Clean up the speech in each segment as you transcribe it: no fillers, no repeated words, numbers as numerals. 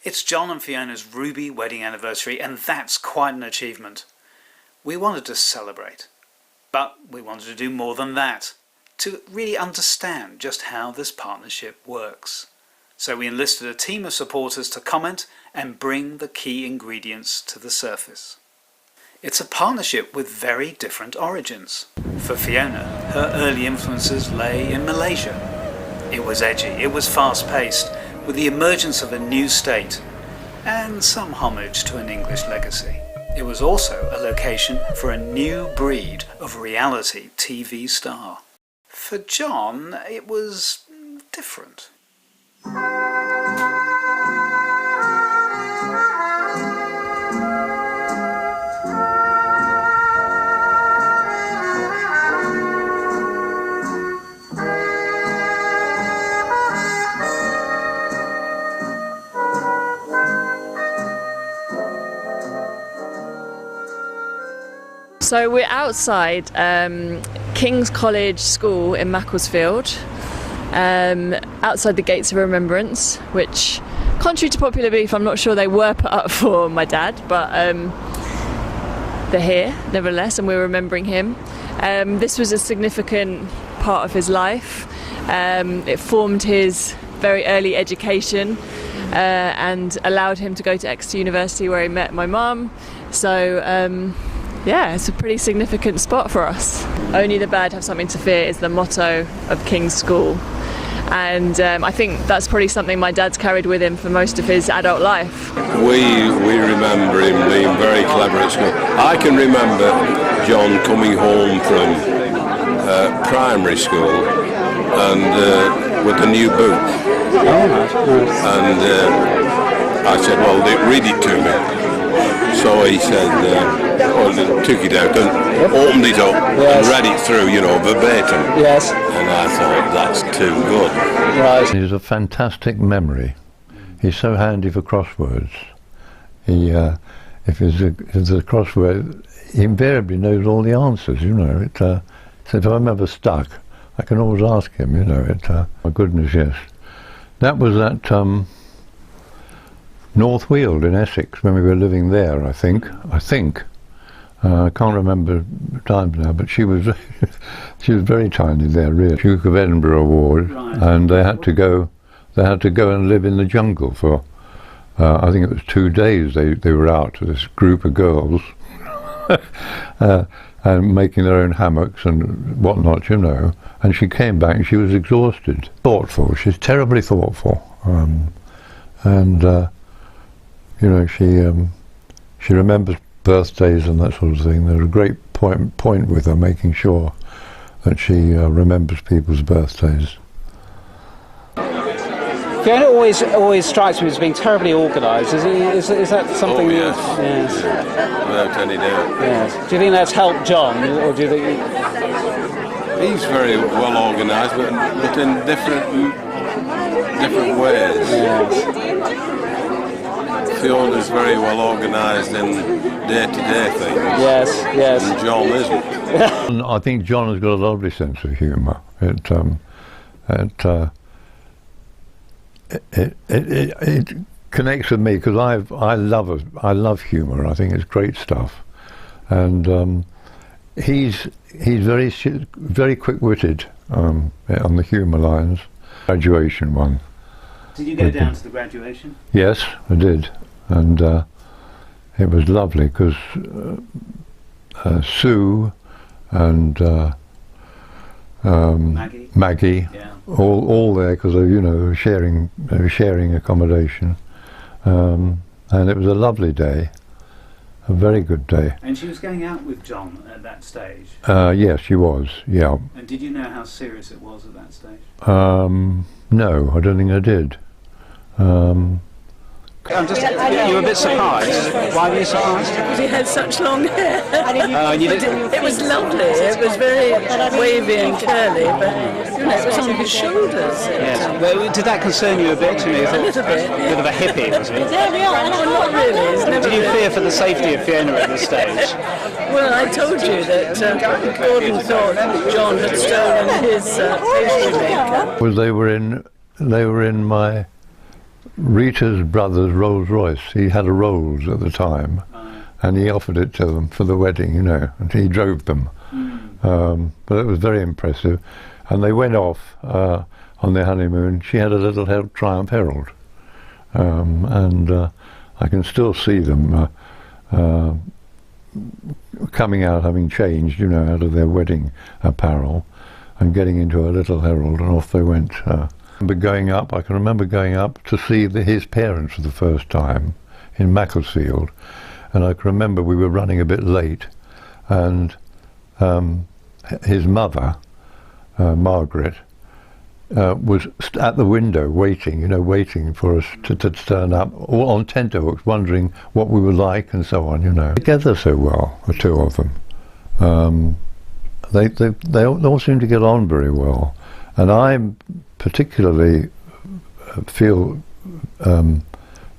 It's John and Fiona's ruby wedding anniversary, and that's quite an achievement. We wanted to celebrate, but we wanted to do more than that, to really understand just how this partnership works. So we enlisted a team of supporters to comment and bring the key ingredients to the surface. It's a partnership with very different origins. For Fiona, her early influences lay in Malaysia. It was edgy, it was fast-paced, with the emergence of a new state, and some homage to an English legacy. It was also a location for a new breed of reality TV star. For John, it was different. So we're outside King's College School in Macclesfield, outside the Gates of Remembrance, which, contrary to popular belief, I'm not sure they were put up for my dad, but they're here nevertheless, and we're remembering him. This was a significant part of his life. It formed his very early education and allowed him to go to Exeter University, where he met my mum. So yeah, it's a pretty significant spot for us. Only the bad have something to fear is the motto of King's School. And I think that's probably something my dad's carried with him for most of his adult life. We remember him being very clever at school. I can remember John coming home from primary school and with a new book. And I said, well, read it to me. So he said, took it out and opened it up and read it through, verbatim. Yes. And I thought, that's too good. Right. He's a fantastic memory. He's so handy for crosswords. He, if there's a crossword, he invariably knows all the answers, So if I'm ever stuck, I can always ask him, My goodness, yes. That was at North Weald in Essex when we were living there, I think. I can't remember times now, but she was very tiny there, really. Duke of Edinburgh Award, right. And they had to go and live in the jungle for I think it was 2 days. They were out, this group of girls, and making their own hammocks and whatnot, And she came back and she was exhausted, thoughtful. She's terribly thoughtful, she remembers birthdays and that sort of thing. There's a great point with her, making sure that she remembers people's birthdays. Fiona always strikes me as being terribly organised. Is that something? Oh, yes. Yes. Without any doubt. Yes. Do you think that's helped John, or do you think he's very well organised, but in different ways? Yes. Fiona's very well organised in day-to-day things. Yes. And John isn't. I think John has got a lovely sense of humour. It connects with me because I love humour. I think it's great stuff, and he's very quick-witted on the humour lines. Graduation one. Did you go down to the graduation? Yes, I did, and it was lovely because Sue and Maggie, yeah. all there because they were sharing accommodation, and it was a lovely day, a very good day. And she was going out with John at that stage? Yes, she was. Yeah. And did you know how serious it was at that stage? No, I don't think I did. You were a bit surprised. Why were you surprised? Because he had such long hair. It was lovely. It was very wavy and curly, but it was on his shoulders. Yes. Well, did that concern you a bit? A little bit. A bit of a hippie, was he? There we are. Not really. Did you fear for the safety of Fiona at this stage? Well, I told you that Gordon thought John had stolen his pastry maker. Well, they were in my Rita's brother's Rolls Royce. He had a Rolls at the time, and he offered it to them for the wedding, you know, and he drove them. But it was very impressive. And they went off on their honeymoon. She had a little Triumph Herald, and I can still see them coming out, having changed, you know, out of their wedding apparel, and getting into a little Herald, and off they went. But going up, I can remember going up to see his parents for the first time in Macclesfield, and I can remember we were running a bit late, and his mother, Margaret, was at the window waiting, you know, waiting for us to turn up, all on tenterhooks, wondering what we were like and so on, you know. Together so well, the two of them. They all seem to get on very well, and I particularly feel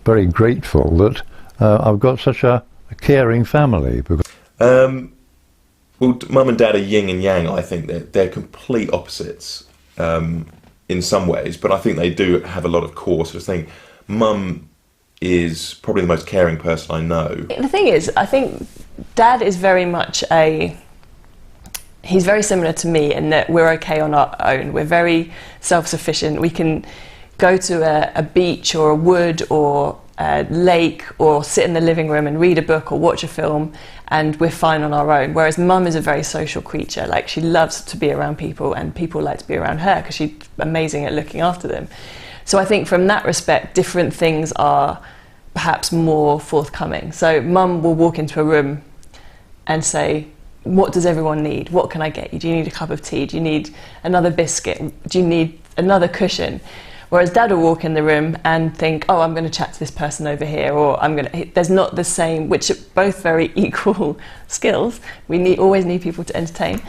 very grateful that I've got such a caring family. Well, Mum and Dad are yin and yang. I think they're complete opposites in some ways, but I think they do have a lot of core sort of thing. Mum is probably the most caring person I know. The thing is, I think Dad is very much he's very similar to me in that we're okay on our own. We're very self-sufficient. We can go to a beach or a wood or a lake or sit in the living room and read a book or watch a film, and we're fine on our own. Whereas Mum is a very social creature. Like, she loves to be around people, and people like to be around her because she's amazing at looking after them. So I think from that respect, different things are perhaps more forthcoming. So Mum will walk into a room and say, what does everyone need? What can I get you? Do you need a cup of tea? Do you need another biscuit? Do you need another cushion? Whereas Dad will walk in the room and think, oh, I'm going to chat to this person over here, or there's not the same, which are both very equal skills. We always need people to entertain.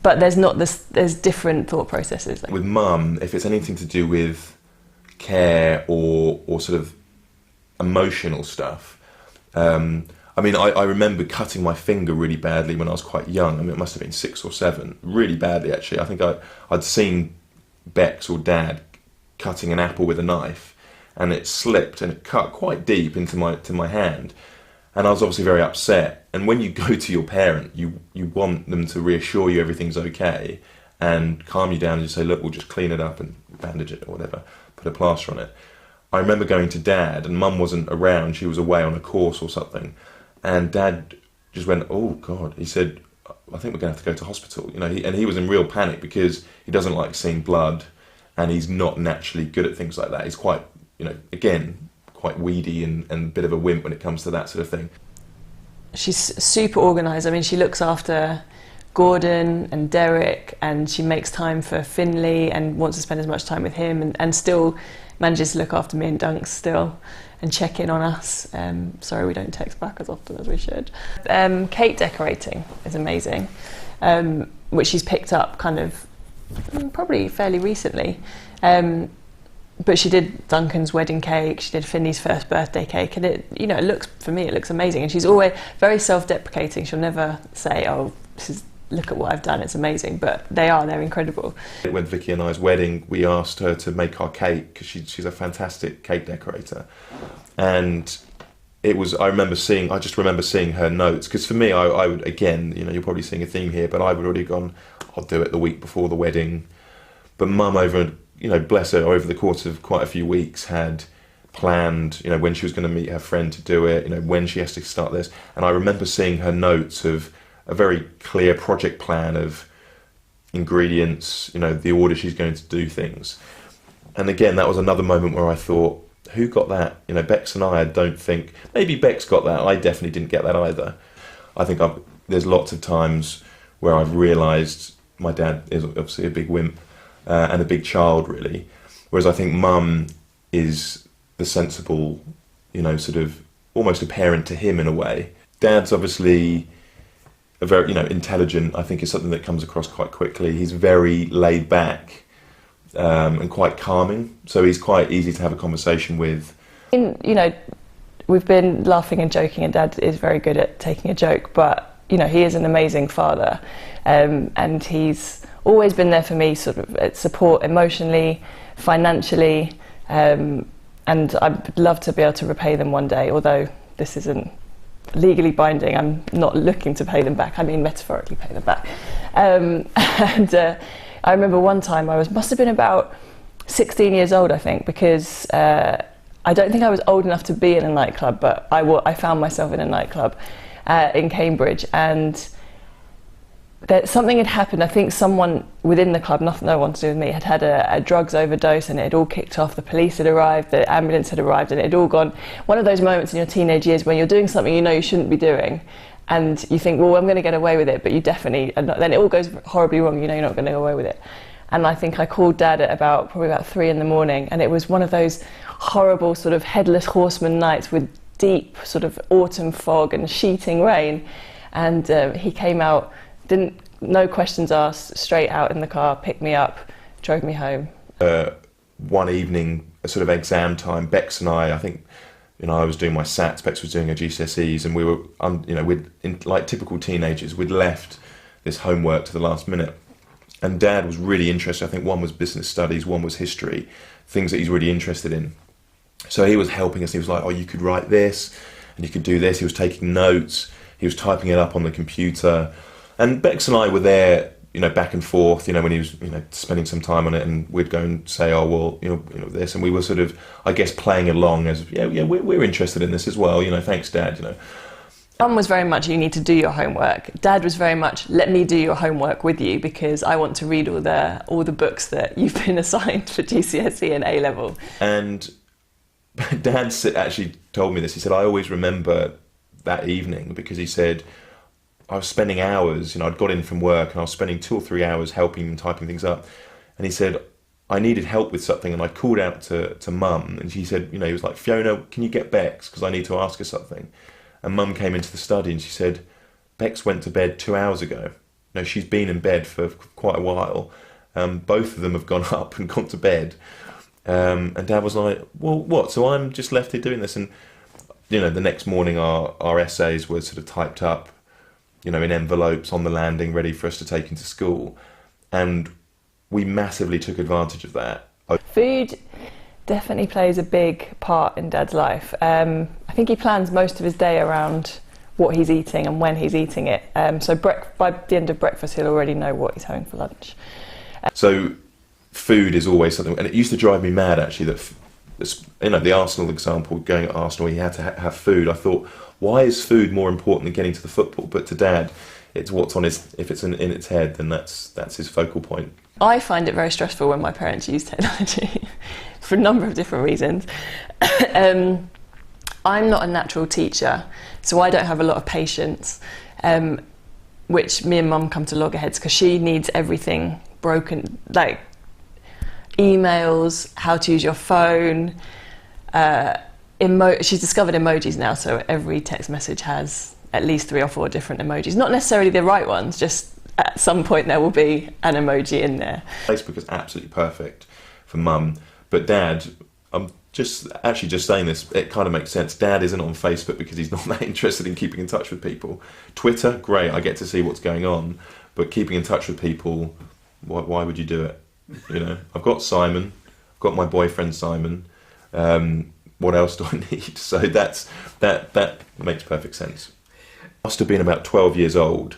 But there's different thought processes. With Mum, if it's anything to do with care or sort of emotional stuff, I mean, I remember cutting my finger really badly when I was quite young. I mean, it must have been 6 or 7, really badly actually. I think I'd seen Bex or Dad cutting an apple with a knife, and it slipped and it cut quite deep into my hand, and I was obviously very upset. And when you go to your parent, you want them to reassure you everything's okay and calm you down and just say, look, we'll just clean it up and bandage it or whatever, put a plaster on it. I remember going to Dad, and Mum wasn't around, she was away on a course or something, and Dad just went, oh God, he said, I think we're going to have to go to hospital, you know. He was in real panic because he doesn't like seeing blood, and he's not naturally good at things like that. He's quite, you know, again, quite weedy and a bit of a wimp when it comes to that sort of thing. She's super organised. I mean, she looks after Gordon and Derek, and she makes time for Finley and wants to spend as much time with him, and still manages to look after me and Dunks still and check in on us. Sorry we don't text back as often as we should. Cake decorating is amazing, which she's picked up kind of probably fairly recently. But she did Duncan's wedding cake, she did Finley's first birthday cake, and it looks amazing. And she's always very self-deprecating. She'll never say, oh, look at what I've done, it's amazing, but they're incredible. When Vicky and I's wedding, we asked her to make our cake because she's a fantastic cake decorator, and I just remember seeing her notes, because for me, I would, again, you know, you're probably seeing a theme here, but I would already have gone, I'll do it the week before the wedding. But Mum, you know, bless her, over the course of quite a few weeks had planned, you know, when she was going to meet her friend to do it, you know, when she has to start this. And I remember seeing her notes of a very clear project plan of ingredients, you know, the order she's going to do things. And again, that was another moment where I thought, who got that? You know, Bex and I don't think, maybe Bex got that, I definitely didn't get that either. I think there's lots of times where I've realised my dad is obviously a big wimp and a big child, really. Whereas I think Mum is the sensible, you know, sort of almost a parent to him in a way. Dad's obviously a very, you know, intelligent, I think is something that comes across quite quickly. He's very laid back and quite calming, so he's quite easy to have a conversation with. You know, we've been laughing and joking, and Dad is very good at taking a joke, but, you know, he is an amazing father, and he's always been there for me, sort of support emotionally, financially, and I'd love to be able to repay them one day, although this isn't legally binding. I'm not looking to pay them back. I mean, metaphorically pay them back. And I remember one time must have been about 16 years old, I think, because I don't think I was old enough to be in a nightclub, but I found myself in a nightclub in Cambridge, and something had happened. I think someone within the club, no one to do with me, had a drugs overdose, and it had all kicked off. The police had arrived, the ambulance had arrived, and it had all gone. One of those moments in your teenage years when you're doing something you know you shouldn't be doing, and you think, well, I'm going to get away with it, but you definitely, and then it all goes horribly wrong. You know you're not going to get away with it. And I think I called Dad at probably about 3 in the morning, and it was one of those horrible sort of headless horseman nights with deep sort of autumn fog and sheeting rain. And he came out, no questions asked, straight out in the car, picked me up, drove me home. One evening, a sort of exam time, Bex and I think, I was doing my SATs, Bex was doing her GCSEs, and we were, like typical teenagers, we'd left this homework to the last minute. And Dad was really interested. I think one was business studies, one was history, things that he's really interested in. So he was helping us. He was like, oh, you could write this and you could do this. He was taking notes. He was typing it up on the computer. And Bex and I were there, back and forth, when he was, spending some time on it, and we'd go and say, oh, well, this. And we were sort of, I guess, playing along as, we're interested in this as well. Thanks, Dad, Mum was very much, you need to do your homework. Dad was very much, let me do your homework with you because I want to read all the books that you've been assigned for GCSE and A-level. And Dad actually told me this. He said, I always remember that evening because he said, I was spending hours, I'd got in from work and I was spending 2 or 3 hours helping and typing things up. And he said, I needed help with something, and I called out to Mum, and she said, he was like, Fiona, can you get Bex? Because I need to ask her something. And Mum came into the study and she said, Bex went to bed 2 hours ago. She's been in bed for quite a while. Both of them have gone up and gone to bed. And Dad was like, well, what? So I'm just left here doing this? And, the next morning our essays were sort of typed up, in envelopes on the landing, ready for us to take into school. And we massively took advantage of that. Food definitely plays a big part in Dad's life. I think he plans most of his day around what he's eating and when he's eating it. So by the end of breakfast, he'll already know what he's having for lunch. So food is always something, and it used to drive me mad actually that, the Arsenal example, going at Arsenal, he had to have food. I thought, why is food more important than getting to the football? But to Dad, it's what's on if it's in its head, then that's his focal point. I find it very stressful when my parents use technology for a number of different reasons. I'm not a natural teacher, so I don't have a lot of patience, which me and Mum come to loggerheads because she needs everything broken, like emails, how to use your phone. She's discovered emojis now, so every text message has at least 3 or 4 different emojis. Not necessarily the right ones, just at some point there will be an emoji in there. Facebook is absolutely perfect for Mum, but Dad, I'm just saying this, it kind of makes sense. Dad isn't on Facebook because he's not that interested in keeping in touch with people. Twitter, great, I get to see what's going on, but keeping in touch with people, why would you do it? I've got Simon, I've got my boyfriend Simon. What else do I need? So that makes perfect sense. I must have been about 12 years old,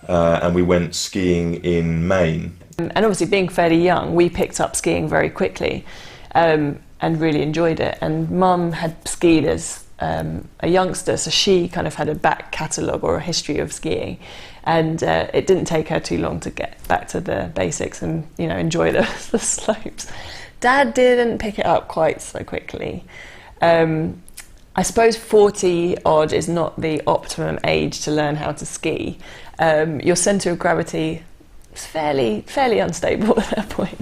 and we went skiing in Maine. And obviously being fairly young, we picked up skiing very quickly and really enjoyed it. And Mum had skied as a youngster, so she kind of had a back catalogue or a history of skiing. And it didn't take her too long to get back to the basics and enjoy the slopes. Dad didn't pick it up quite so quickly. I suppose 40 odd is not the optimum age to learn how to ski. Your centre of gravity is fairly unstable at that point.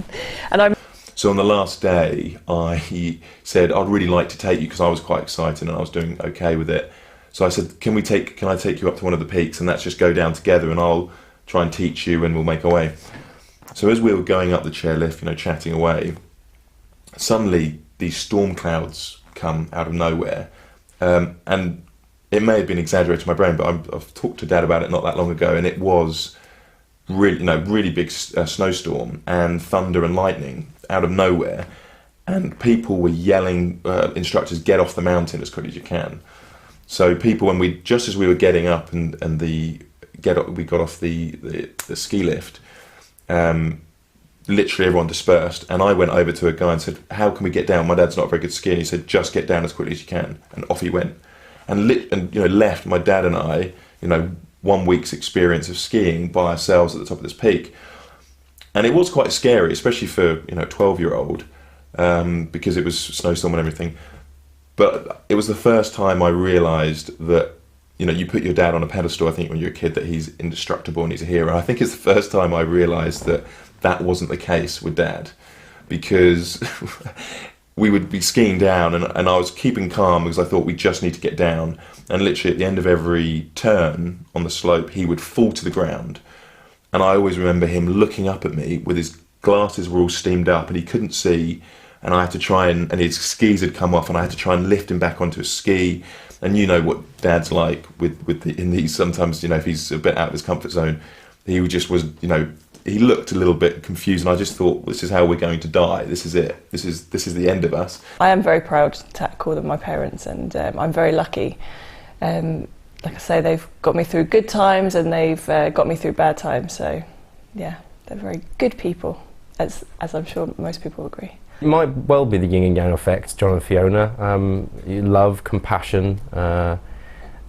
So on the last day, I said I'd really like to take you because I was quite excited and I was doing okay with it. So I said, can I take you up to one of the peaks and let's just go down together and I'll try and teach you and we'll make our way. So as we were going up the chairlift, chatting away, suddenly these storm clouds come out of nowhere. And it may have been exaggerated to my brain, but I've talked to Dad about it not that long ago, and it was really big snowstorm and thunder and lightning out of nowhere. and people were yelling, instructors, get off the mountain as quickly as you can. So people, just as we were getting up and we got off the ski lift, literally everyone dispersed, and I went over to a guy and said, how can we get down? My dad's not a very good skier. And he said, just get down as quickly as you can. And off he went. And left my dad and I, 1 week's experience of skiing by ourselves at the top of this peak. And it was quite scary, especially for, a 12-year-old, because it was snowstorm and everything. But it was the first time I realised that, you put your dad on a pedestal, I think, when you're a kid, that he's indestructible and he's a hero. I think it's the first time I realised that wasn't the case with Dad, because we would be skiing down and I was keeping calm because I thought we just need to get down, and literally at the end of every turn on the slope he would fall to the ground, and I always remember him looking up at me with his glasses were all steamed up and he couldn't see, and I had to try and his skis had come off and I had to try and lift him back onto a ski. And you know what Dad's like in these, sometimes, if he's a bit out of his comfort zone, he just was, he looked a little bit confused, and I just thought, this is how we're going to die. This is it. This is the end of us. I am very proud to call them my parents, and I'm very lucky. Like I say, they've got me through good times and they've got me through bad times. So, yeah, they're very good people, as I'm sure most people agree. It might well be the yin and yang effect, John and Fiona. Love, compassion,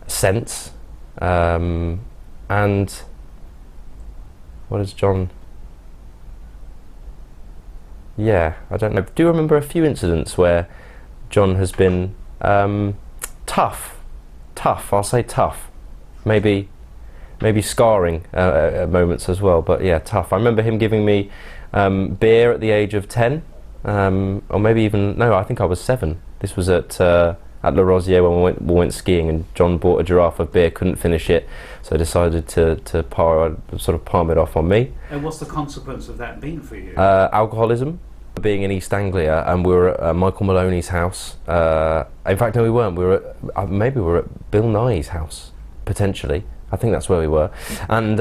sense, and what is John? Yeah, I don't know. I do remember a few incidents where John has been tough. I'll say tough. Maybe scarring at moments as well. But yeah, tough. I remember him giving me beer at the age of 10. Or maybe even, no, I think I was 7. This was at La Rosière when we went skiing, and John bought a giraffe of beer, couldn't finish it, so decided to palm it off on me. And what's the consequence of that been for you? Alcoholism. Being in East Anglia, and we were at Michael Maloney's house. In fact, no, we weren't. We were maybe we were at Bill Nye's house, potentially. I think that's where we were, and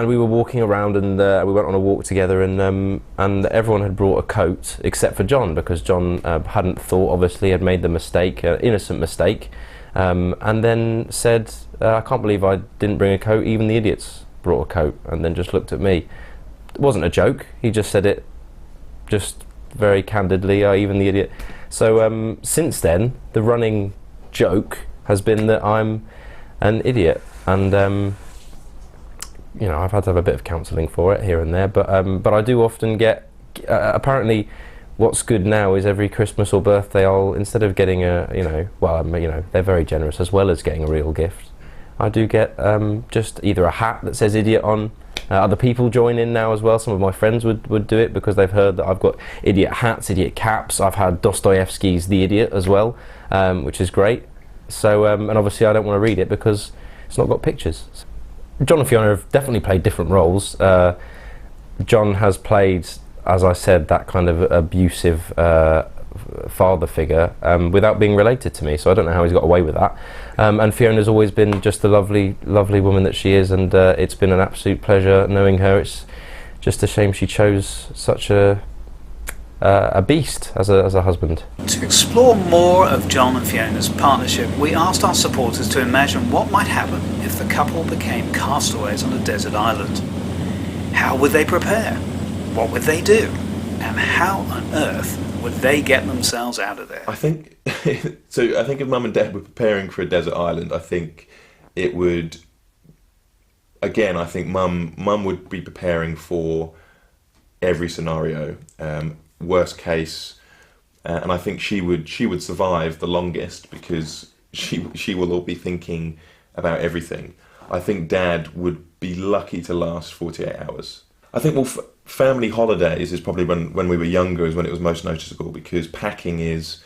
we were walking around, and we went on a walk together, and everyone had brought a coat except for John, because John hadn't thought, obviously had made the mistake, innocent mistake, and then said, I can't believe I didn't bring a coat, even the idiots brought a coat, and then just looked at me. It wasn't a joke, he just said it just very candidly, even the idiot. So since then, the running joke has been that I'm an idiot, and I've had to have a bit of counselling for it here and there, but I do often get, apparently what's good now is every Christmas or birthday I'll, instead of getting they're very generous as well as getting a real gift, I do get just either a hat that says idiot on. Other people join in now as well. Some of my friends would do it because they've heard that I've got idiot hats, idiot caps. I've had Dostoevsky's The Idiot as well, which is great. So, and obviously I don't want to read it because it's not got pictures. John and Fiona have definitely played different roles. John has played, as I said, that kind of abusive father figure without being related to me, so I don't know how he's got away with that. And Fiona's always been just the lovely woman that she is, and it's been an absolute pleasure knowing her. It's just a shame she chose such a beast as a husband. To explore more of John and Fiona's partnership, we asked our supporters to imagine what might happen if the couple became castaways on a desert island. How would they prepare? What would they do? And how on earth would they get themselves out of there? I think so. I think if Mum and Dad were preparing for a desert island, I think it would. Again, I think Mum would be preparing for every scenario, worst case, and I think she would survive the longest because she will all be thinking about everything. I think Dad would be lucky to last 48 hours. I think family holidays is probably when we were younger is when it was most noticeable, because packing is,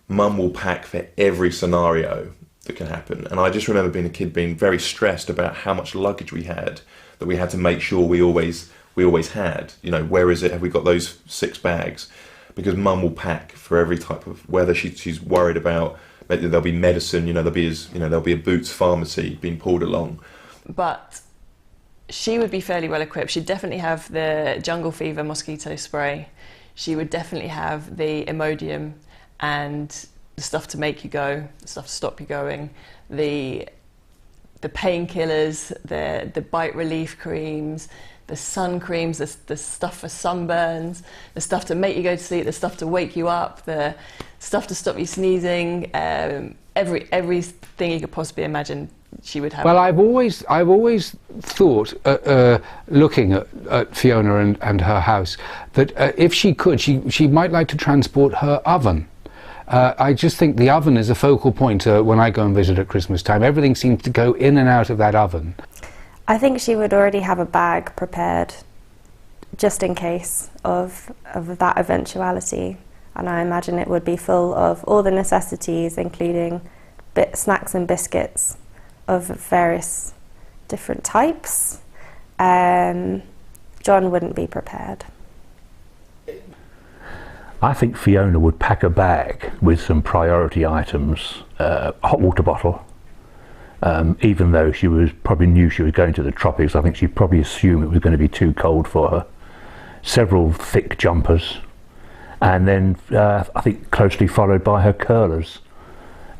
Mum will pack for every scenario that can happen. And I just remember being a kid being very stressed about how much luggage we had, that we had to make sure we always had. Where is it? Have we got those 6 bags? Because Mum will pack for every type of weather. She's worried about, maybe there'll be medicine, there'll be a Boots pharmacy being pulled along. But she would be fairly well equipped. She'd definitely have the jungle fever mosquito spray. she would definitely have the Imodium and the stuff to make you go, the stuff to stop you going, the painkillers, the bite relief creams, the sun creams, the stuff for sunburns, the stuff to make you go to sleep, the stuff to wake you up, the stuff to stop you sneezing, everything you could possibly imagine she would have. Well, I've always thought, looking at Fiona and her house, that if she could, she might like to transport her oven. I just think the oven is a focal point when I go and visit at Christmas time. Everything seems to go in and out of that oven. I think she would already have a bag prepared just in case of that eventuality, and I imagine it would be full of all the necessities, including snacks and biscuits of various different types. John wouldn't be prepared. I think Fiona would pack a bag with some priority items, a hot water bottle. Even though she probably knew she was going to the tropics, I think she'd probably assume it was going to be too cold for her. Several thick jumpers, and then I think closely followed by her curlers.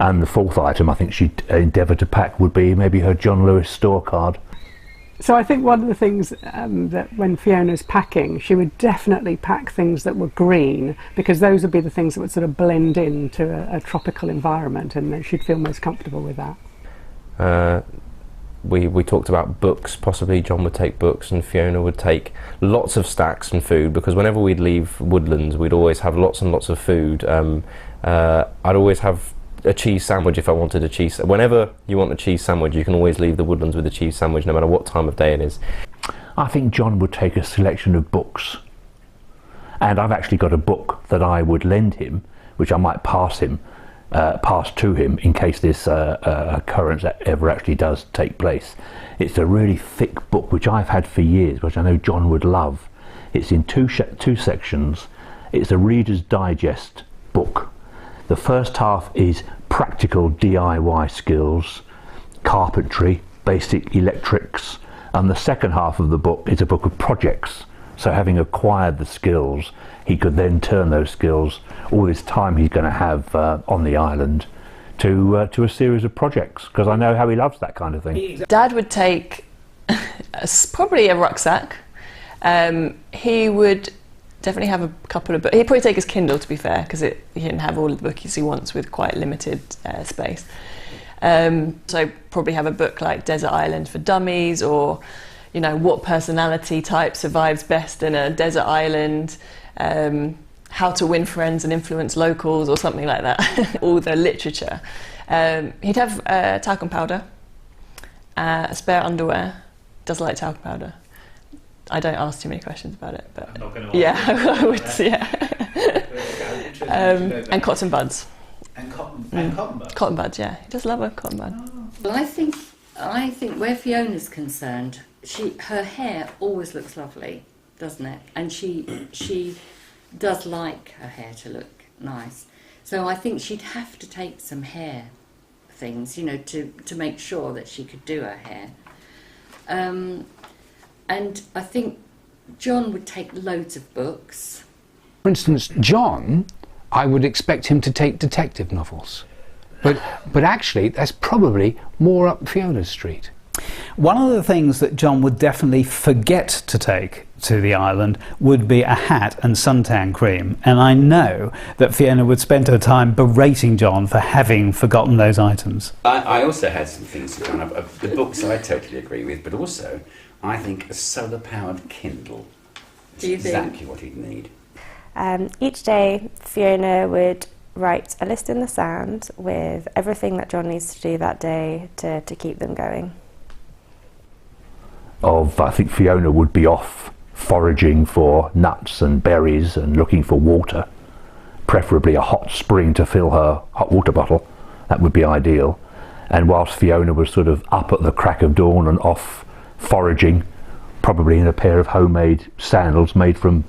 And the fourth item I think she'd endeavour to pack would be maybe her John Lewis store card. So I think one of the things that when Fiona's packing, she would definitely pack things that were green, because those would be the things that would sort of blend into a tropical environment, and she'd feel most comfortable with that. We talked about books. Possibly John would take books and Fiona would take lots of snacks and food, because whenever we'd leave Woodlands we'd always have lots and lots of food. I'd always have a cheese sandwich if I wanted a cheese. Whenever you want a cheese sandwich, you can always leave the Woodlands with a cheese sandwich, no matter what time of day it is. I think John would take a selection of books, and I've actually got a book that I would lend him, which I might pass to him in case this occurrence ever actually does take place. It's a really thick book which I've had for years, which I know John would love. It's in two sections. It's a Reader's Digest book. The first half is practical DIY skills, carpentry, basic electrics, and the second half of the book is a book of projects. So having acquired the skills, he could then turn those skills, all this time he's going to have on the island, to a series of projects, because I know how he loves that kind of thing. Dad would take probably a rucksack. He would definitely have a couple of books. He'd probably take his Kindle, to be fair, because he can have all the books he wants with quite limited space. So probably have a book like Desert Island for Dummies, or what personality type survives best in a desert island, how to win friends and influence locals, or something like that. All the literature. He'd have talcum powder, a spare underwear. Does like talcum powder. I don't ask too many questions about it, but I'm not going to I would. Yeah. And cotton buds. And cotton buds. Cotton buds, yeah. He does love a cotton bud. Oh. Well, I think where Fiona's concerned, her hair always looks lovely, doesn't it? And she does like her hair to look nice. So I think she'd have to take some hair things, to make sure that she could do her hair. And I think John would take loads of books. For instance, John, I would expect him to take detective novels. But actually, that's probably more up Fiona's street. One of the things that John would definitely forget to take to the island would be a hat and suntan cream. And I know that Fiona would spend her time berating John for having forgotten those items. I also had some things to kind of the books I totally agree with, but also I think a solar-powered Kindle is exactly what he'd need. Each day, Fiona would write a list in the sand with everything that John needs to do that day to keep them going. I think Fiona would be off foraging for nuts and berries and looking for water, preferably a hot spring to fill her hot water bottle. That would be ideal. And whilst Fiona was sort of up at the crack of dawn and off foraging, probably in a pair of homemade sandals made from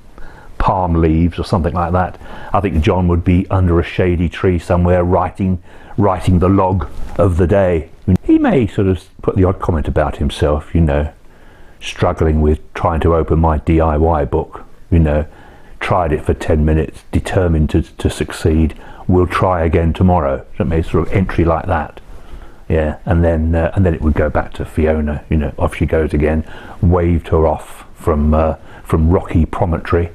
palm leaves or something like that, I think John would be under a shady tree somewhere writing the log of the day. He may sort of put the odd comment about struggling with trying to open my DIY book, tried it for 10 minutes, determined to succeed. We'll try again tomorrow. So maybe sort of entry like that. Yeah, and then it would go back to Fiona. You know, off she goes again. Waved her off from Rocky Promontory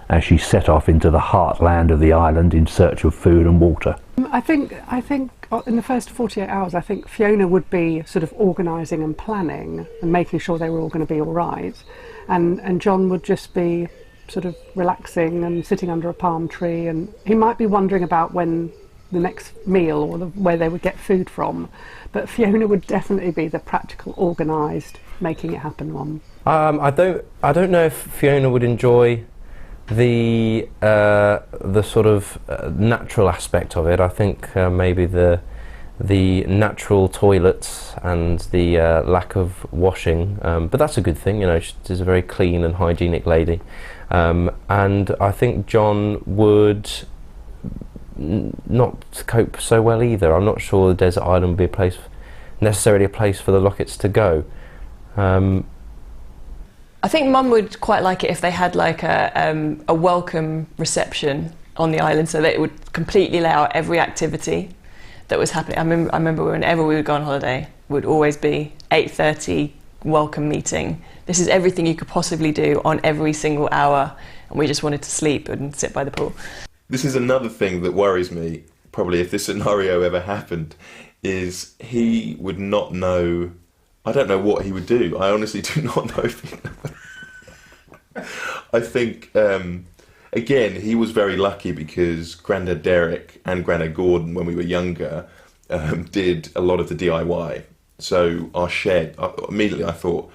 as she set off into the heartland of the island in search of food and water. I think in the first 48 hours, I think Fiona would be sort of organising and planning and making sure they were all going to be all right, and John would just be sort of relaxing and sitting under a palm tree, and he might be wondering about when the next meal or where they would get food from, but Fiona would definitely be the practical, organised, making it happen one. I don't know if Fiona would enjoy the sort of natural aspect of it. I think maybe the natural toilets and the lack of washing, but that's a good thing, you know. She's a very clean and hygienic lady, and I think John would not cope so well either. I'm not sure the desert island would be necessarily a place for the Locketts to go. I think Mum would quite like it if they had like a welcome reception on the island, so that it would completely lay out every activity that was happening. I remember whenever we would go on holiday, it would always be 8:30 welcome meeting. This is everything you could possibly do on every single hour, and we just wanted to sleep and sit by the pool. This is another thing that worries me, probably if this scenario ever happened, is he would not know. I don't know what he would do. I honestly do not know if he I think, again, he was very lucky because Grandad Derek and Grandad Gordon, when we were younger, did a lot of the DIY. So our shed, immediately I thought,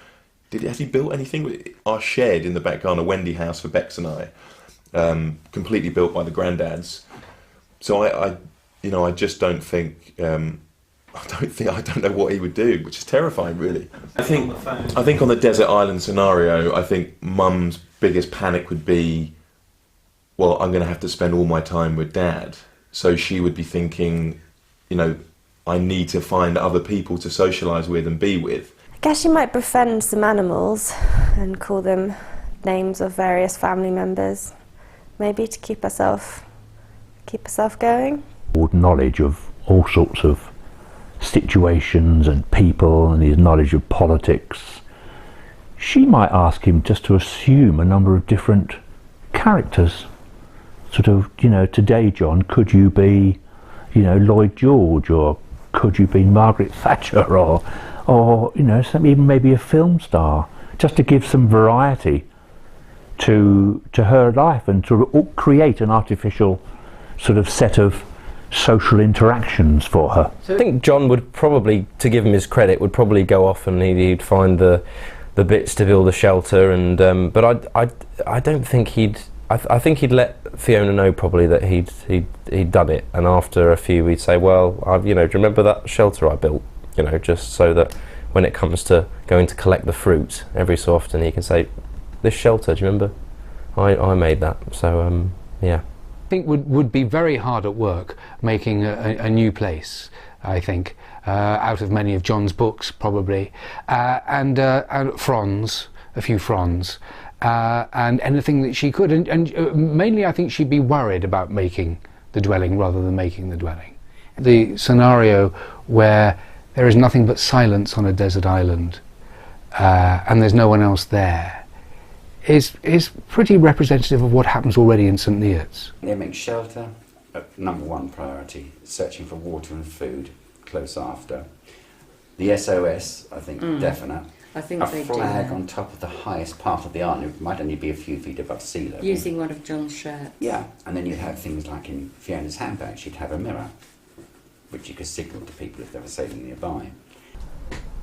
has he built anything? Our shed in the back garden, a Wendy house for Bex and I, completely built by the granddads. So I just don't think... I don't know what he would do, which is terrifying, really. I think on the desert island scenario, I think Mum's biggest panic would be, well, I'm going to have to spend all my time with Dad. So she would be thinking, you know, I need to find other people to socialise with and be with. I guess she might befriend some animals and call them names of various family members, maybe to keep herself going. Knowledge of all sorts of situations and people, and his knowledge of politics. She might ask him just to assume a number of different characters. Sort of, you know, today, John, could you be, you know, Lloyd George, or could you be Margaret Thatcher, or you know, even maybe a film star, just to give some variety to her life and to create an artificial sort of set of social interactions for her. I think John would probably, to give him his credit, would probably go off and he'd find the bits to build a shelter, and but I don't think he'd. I think he'd let Fiona know probably that he'd done it, and after a few he'd say, well, do you remember that shelter I built? You know, just so that when it comes to going to collect the fruit every so often, he can say, this shelter, do you remember? I made that. So yeah. I think would be very hard at work making a new place, I think, out of many of John's books probably, and fronds, a few fronds, and anything that she could, and mainly I think she'd be worried about making the dwelling rather than making the dwelling. The scenario where there is nothing but silence on a desert island, and there's no one else there, is pretty representative of what happens already in St Neots. They make shelter number one priority, searching for water and food close after. The SOS, I think, definite. I think a they flag do. on top of the highest part of the island. It might only be a few feet above sea level. Using one of John's shirts. Yeah, and then you'd have things like in Fiona's handbag, she'd have a mirror, which you could signal to people if they were sailing nearby.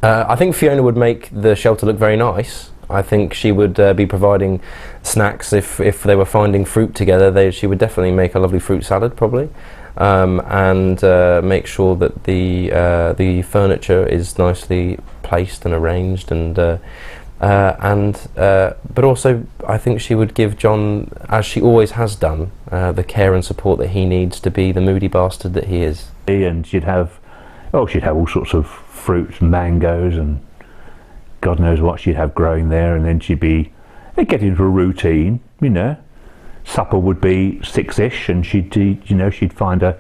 I think Fiona would make the shelter look very nice. I think she would be providing snacks if they were finding fruit together. She would definitely make a lovely fruit salad, probably, and make sure that the furniture is nicely placed and arranged, but also I think she would give John, as she always has done, the care and support that he needs to be the moody bastard that he is. And she'd have all sorts of fruits, mangoes, and God knows what she'd have growing there, and then she'd get into a routine, supper would be 6ish, and she'd find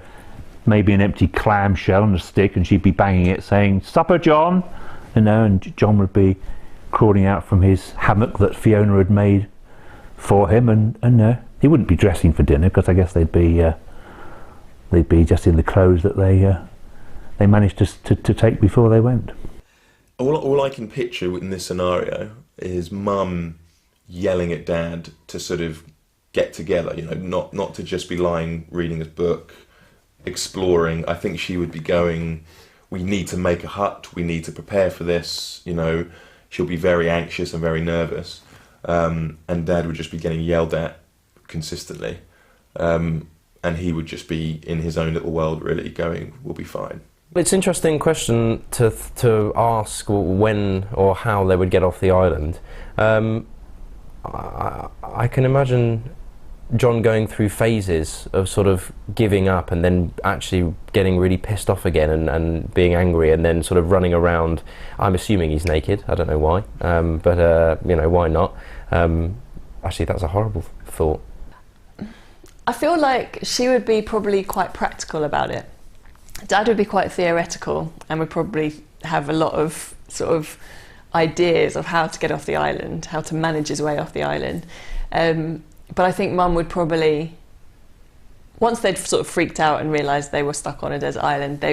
maybe an empty clamshell on a stick, and she'd be banging it, saying, "Supper, John," and John would be crawling out from his hammock that Fiona had made for him, and he wouldn't be dressing for dinner, because I guess they'd be just in the clothes that they managed to take before they went. All I can picture in this scenario is Mum yelling at Dad to sort of get together, not to just be lying reading his book, exploring. I think she would be going, "We need to make a hut, we need to prepare for this," she'll be very anxious and very nervous, and Dad would just be getting yelled at consistently, and he would just be in his own little world, really, going, "We'll be fine." It's an interesting question to ask when or how they would get off the island. I can imagine John going through phases of sort of giving up and then actually getting really pissed off again and being angry, and then sort of running around. I'm assuming he's naked, I don't know why, but why not? Actually, that's a horrible thought. I feel like she would be probably quite practical about it. Dad would be quite theoretical and would probably have a lot of sort of ideas of how to get off the island, how to manage his way off the island. But I think Mum would probably, once they'd sort of freaked out and realised they were stuck on a desert island,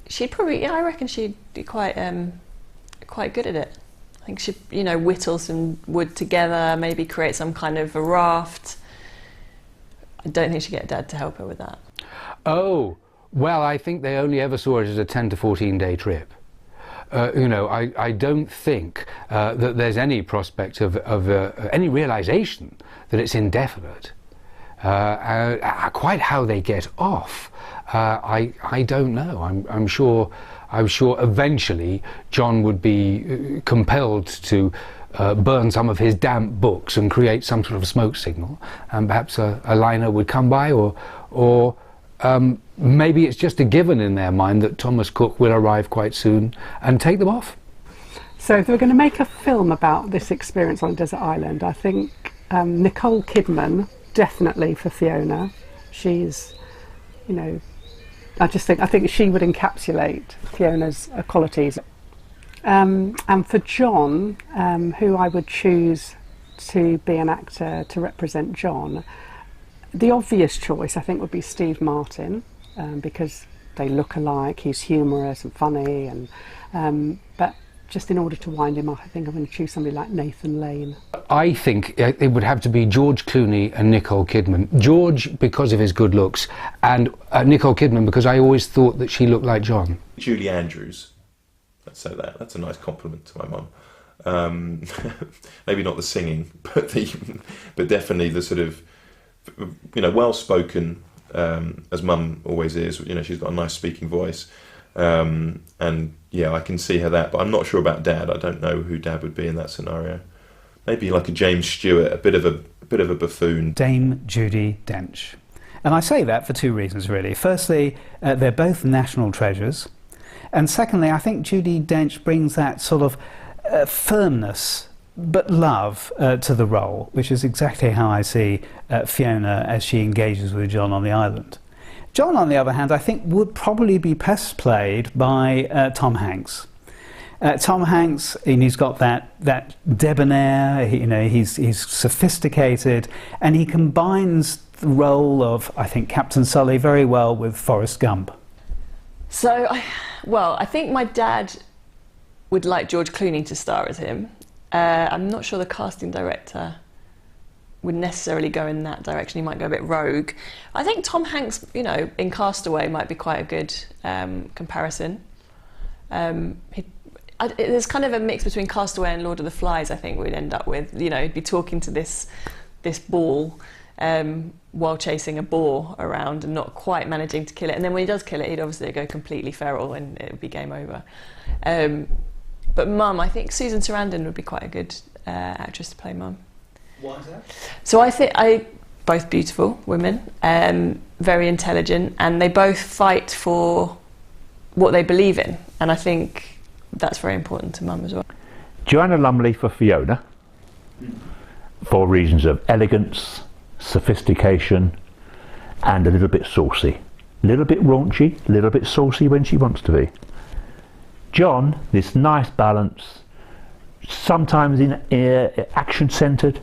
she'd probably, I reckon she'd be quite good at it. I think she'd, whittle some wood together, maybe create some kind of a raft. I don't think she'd get Dad to help her with that. Oh, well, I think they only ever saw it as a 10 to 14 day trip. I don't think that there's any prospect of any realisation that it's indefinite. Quite how they get off, I don't know. I'm sure eventually John would be compelled to burn some of his damp books and create some sort of smoke signal, and perhaps a liner would come by, or maybe it's just a given in their mind that Thomas Cook will arrive quite soon and take them off. So if they were going to make a film about this experience on a desert island, I think Nicole Kidman, definitely for Fiona. She's, I think she would encapsulate Fiona's qualities. And for John, who I would choose to be an actor to represent John, the obvious choice I think would be Steve Martin, because they look alike. He's humorous and funny, and but just in order to wind him up, I think I'm going to choose somebody like Nathan Lane. I think it would have to be George Clooney and Nicole Kidman. George because of his good looks, and Nicole Kidman because I always thought that she looked like John. Julie Andrews. Let's say that. That's a nice compliment to my mum. Maybe not the singing, but definitely the sort of, well-spoken, as Mum always is. She's got a nice speaking voice, and I can see her that. But I'm not sure about Dad. I don't know who Dad would be in that scenario. Maybe like a James Stewart, a bit of a buffoon. Dame Judi Dench, and I say that for two reasons really. Firstly, they're both national treasures, and secondly, I think Judi Dench brings that sort of firmness but love to the role, which is exactly how I see Fiona as she engages with John on the island. John, on the other hand, I think would probably be best played by Tom Hanks. Tom Hanks, and he's got that debonair, he's sophisticated, and he combines the role of, I think, Captain Sully very well with Forrest Gump. So, I think my dad would like George Clooney to star as him. I'm not sure the casting director would necessarily go in that direction. He might go a bit rogue. I think Tom Hanks, in Castaway might be quite a good comparison. There's kind of a mix between Castaway and Lord of the Flies, I think we'd end up with. He'd be talking to this ball while chasing a boar around and not quite managing to kill it. And then when he does kill it, he'd obviously go completely feral and it would be game over. But Mum, I think Susan Sarandon would be quite a good actress to play Mum. Why is that? So I think both beautiful women, very intelligent, and they both fight for what they believe in, and I think that's very important to Mum as well. Joanna Lumley for Fiona, for reasons of elegance sophistication, and a little bit saucy. A little bit raunchy, a little bit saucy when she wants to be. John, this nice balance, sometimes in action-centred,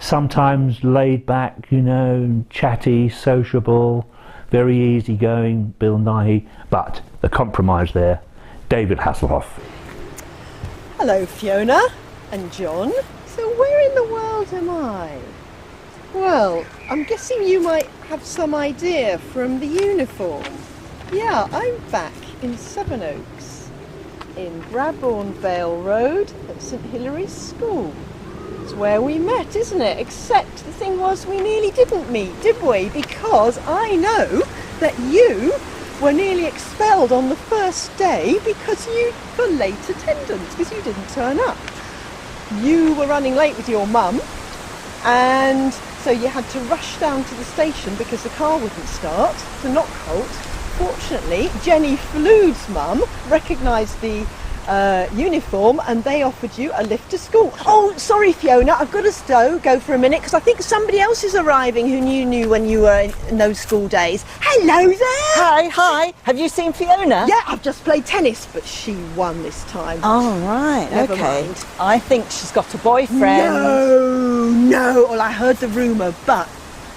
sometimes laid back, you know, chatty, sociable, very easygoing, Bill Nighy, but the compromise there, David Hasselhoff. Hello Fiona and John. So where in the world am I? Well, I'm guessing you might have some idea from the uniform. Yeah, I'm back in Sevenoaks, in Brabourne Vale Road at St Hilary's School. It's where we met, isn't it? Except the thing was we nearly didn't meet, did we? Because I know that you were nearly expelled on the first day because you were late attendance, because you didn't turn up. You were running late with your mum, and so you had to rush down to the station because the car wouldn't start to Knockholt. Fortunately, Jenny Flood's mum recognised the uniform and they offered you a lift to school. Oh, sorry Fiona, I've got to go for a minute because I think somebody else is arriving who you knew when you were in those school days. Hello there! Hi. Have you seen Fiona? Yeah, I've just played tennis, but she won this time. Oh, right, Never okay. mind. I think she's got a boyfriend. No, well I heard the rumour, but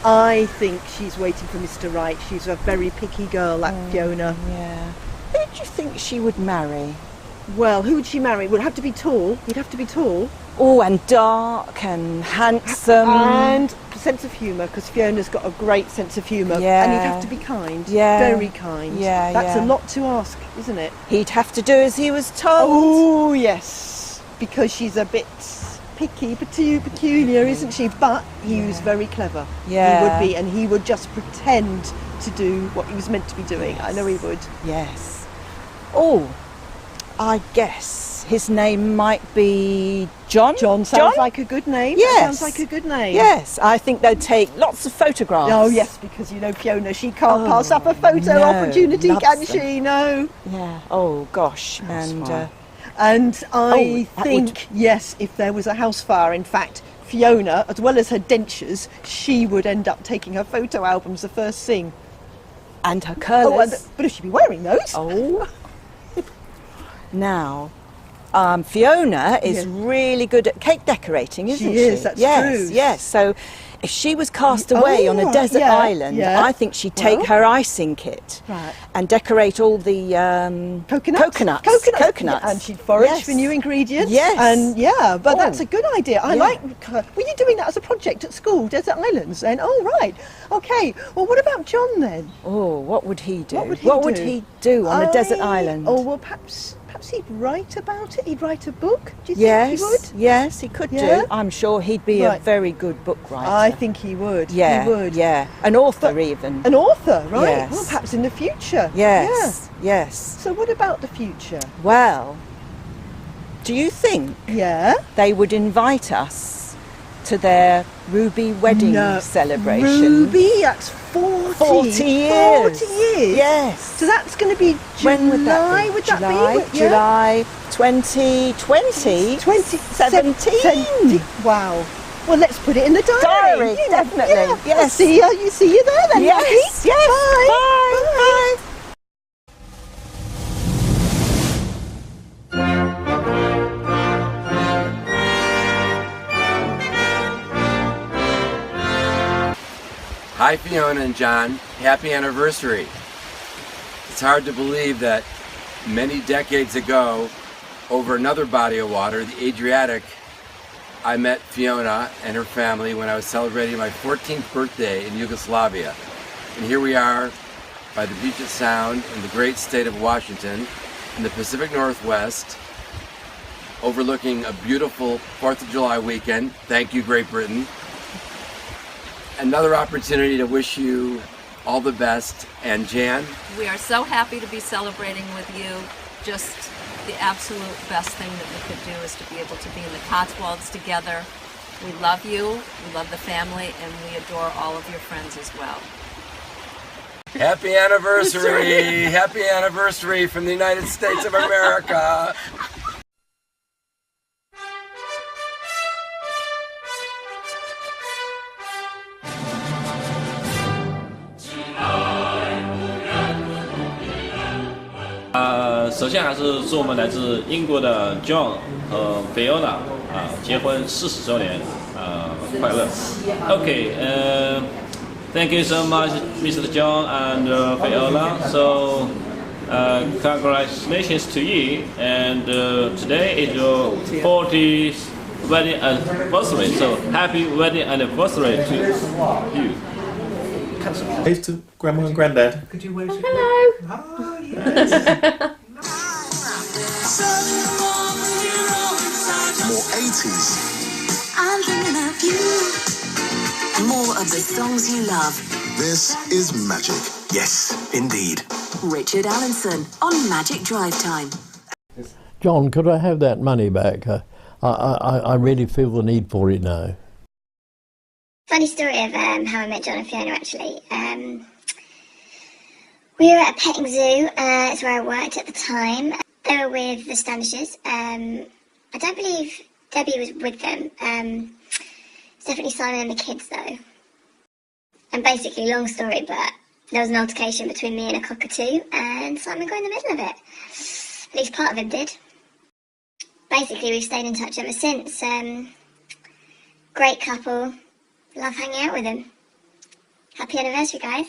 I think she's waiting for Mr. Right. She's a very picky girl, that Fiona. Yeah. Who do you think she would marry? Well, who would she marry? Would have to be tall. He'd have to be tall. Oh, and dark and handsome. And sense of humour, because Fiona's got a great sense of humour. Yeah. And he'd have to be kind. Yeah. Very kind. Yeah, That's yeah. a lot to ask, isn't it? He'd have to do as he was told. Oh, yes. Because she's a bit picky, peculiar, isn't she? But he was very clever. Yeah. He would be, and he would just pretend to do what he was meant to be doing. I know he would. Yes. Oh, I guess his name might be John. John sounds like a good name. Yes. That sounds like a good name. Yes, I think they'd take lots of photographs. Oh yes, because you know Fiona, she can't pass up a photo opportunity, can she? No. Yeah. Oh gosh. And I think, yes, if there was a house fire, in fact, Fiona, as well as her dentures, she would end up taking her photo albums the first thing. And her colours. But if she'd be wearing those. Oh. Now, Fiona is really good at cake decorating, isn't she? She is, that's true. Yes, so if she was cast away on a desert island, I think she'd take her icing kit and decorate all the coconuts. And she'd forage for new ingredients. Yes. And but that's a good idea. I like her. Were you doing that as a project at school, Desert Islands then? Oh, right. Okay. Well, what about John then? Oh, what would he do? What would he do on a desert island? Oh, well, perhaps he'd write about it. He'd write a book. Do you think he would? Yes, he could do. I'm sure he'd be a very good book writer. I think he would. Yeah, he would. Yeah, an author even. An author, right? Yes. Well, perhaps in the future. Yes, yes. So what about the future? Well, do you think they would invite us to their Ruby wedding celebration? Ruby, that's 40 years. 40 years? Yes. So that's going to be July, when would that be? July 2020? 2017. Wow. Well, let's put it in the diary. Definitely. Yeah. Yes. See you there then. Yes. Maggie. Yes. Bye. Bye. Hi Fiona and John, happy anniversary. It's hard to believe that many decades ago, over another body of water, the Adriatic, I met Fiona and her family when I was celebrating my 14th birthday in Yugoslavia. And here we are by the Puget Sound in the great state of Washington in the Pacific Northwest, overlooking a beautiful 4th of July weekend. Thank you, Great Britain. Another opportunity to wish you all the best. And Jan? We are so happy to be celebrating with you. Just the absolute best thing that we could do is to be able to be in the Cotswolds together. We love you, we love the family, and we adore all of your friends as well. Happy anniversary! Happy anniversary from the United States of America! 首先还是祝我们来自英国的 John 和 Fiona 结婚40周年快乐。Okay, thank you so much, Mr. John and Fiona. So, congratulations to you. And today is your 40th wedding anniversary. So, happy wedding anniversary to you. Wave to Grandma and Granddad. Could you wave? Hello. Oh, yes. More 80s. I'm thinking of you. More of the songs you love. This is Magic. Yes, indeed. Richard Allenson on Magic Drive Time. John, could I have that money back? I really feel the need for it now. Funny story of how I met John and Fiona, actually. We were at a petting zoo. It's where I worked at the time. They were with the Standishes. I don't believe Debbie was with them. It's definitely Simon and the kids, though. And basically, long story, but there was an altercation between me and a cockatoo, and Simon got in the middle of it. At least part of him did. Basically, we've stayed in touch ever since. Great couple. Love hanging out with him. Happy anniversary, guys.